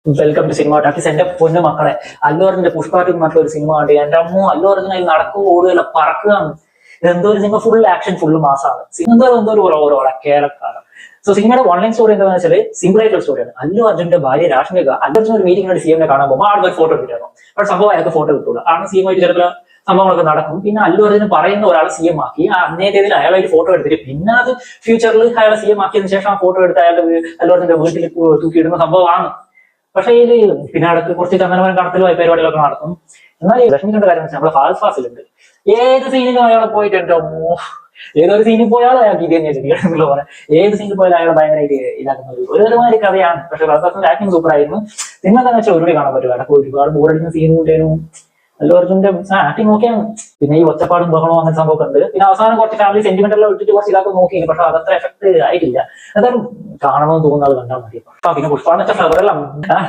Welcome to cinema talkies. എന്റെ പൊന്നു മക്കളെ, അല്ലു അർജുന്റെ പുഷ്പ ടു എന്ന് പറഞ്ഞ ഒരു സിനിമ കണ്ടി. എന്റെ അമ്മ അല്ലു അർജുൻ അതിൽ നടക്കുക ഓടുകയല്ല, പറക്കുകയാണ്. എന്തോ ഒരു സിനിമ ഫുൾ ആക്ഷൻ, ഫുൾ മാസാണ്. എന്തോ ഒരു കേരളക്കാണ്. സോ സിനിമയുടെ ഓൺലൈൻ സ്റ്റോറി എന്താണെന്ന് വെച്ചാൽ സിമ്പിൾ ആയിട്ടുള്ള സ്റ്റോറിയാണ്. അല്ലു അർജുന്റെ ഭാര്യ രാഷ്മിക അല്ലു അർജുൻ ഒരു മീറ്റിംഗ് സിഎമ്മിനെ കാണാൻ പോകുമ്പോൾ ആളുടെ ഒരു ഫോട്ടോ കിട്ടിയിരുന്നു. പക്ഷെ സംഭവം അയാൾക്ക് ഫോട്ടോ കിട്ടൂല. ആണ് സിഎം ആയിട്ട് ചിലപ്പോൾ സംഭവങ്ങളൊക്കെ നടക്കും. പിന്നെ അല്ലു അർജുൻ പറയുന്ന ഒരാളെ സിഎം ആക്കി അന്നേരത്തിൽ അയാളായിട്ട് ഫോട്ടോ എടുത്തിട്ട് പിന്നെ അത് ഫ്യൂച്ചറിൽ അയാളെ സിഎം ആക്കിയതിനു ശേഷം ആ ഫോട്ടോ എടുത്ത് അയാളുടെ അല്ലു അർജുന്റെ വീട്ടിൽ തൂക്കിയിടുന്ന സംഭവമാണ്. പക്ഷേ ഇതിൽ പിന്നെ അടുത്ത് കുറച്ച് ചന്ദനമരം കടത്തലും പരിപാടികളൊക്കെ നടക്കും. എന്നാൽ ഈ രശ്മികന്റെ കാര്യം വെച്ചാൽ നമ്മളെ ഫാസ്റ്റ് ഫാസിലുണ്ട്. ഏത് സീനിലും അയാളെ പോയിട്ട് എന്റെ ഏതൊരു സീനിൽ പോയാലും അയാൾക്ക് ഇത് തന്നെ ചെയ്യണമെന്നുള്ള പോലെ ഏത് സീനിൽ പോയാലും അയാൾ ഭയങ്കരമായിട്ട് ഇതാക്കുന്ന ഒരുമാതിരി കഥയാണ്. പക്ഷെ ഫാസ്റ്റ് ആക്ടിങ് സൂപ്പർ ആയിരുന്നു. സിനിമ എന്താണെന്ന് വെച്ചാൽ ഒരുപാട് കാണാൻ പറ്റും. അടക്കം ഒരുപാട് ബോറടിക്കുന്ന സീൻ കൂട്ടിയാലും അല്ലു അർജുന്റെ ആക്ടിങ് ഓക്കെയാണ്. പിന്നെ ഈ ഒച്ചപ്പാടും ബഹളവും അങ്ങനെ സംഭവമൊക്കെ ഉണ്ട്. പിന്നെ അവസാനം കുറച്ച് ഫാമിലി സെന്റിമെന്റ് എല്ലാം ഇട്ടിട്ട് കുറച്ച് ഇതാക്കി നോക്കി. പക്ഷെ അതത്ര എഫക്ട് ആയിട്ടില്ല. എന്തായാലും കാണണമെന്ന് തോന്നുന്നത് കണ്ടാൽ മതി. പിന്നെ പുഷ്പ എന്ന് വെച്ചാൽ ഫ്ലവറെല്ലാം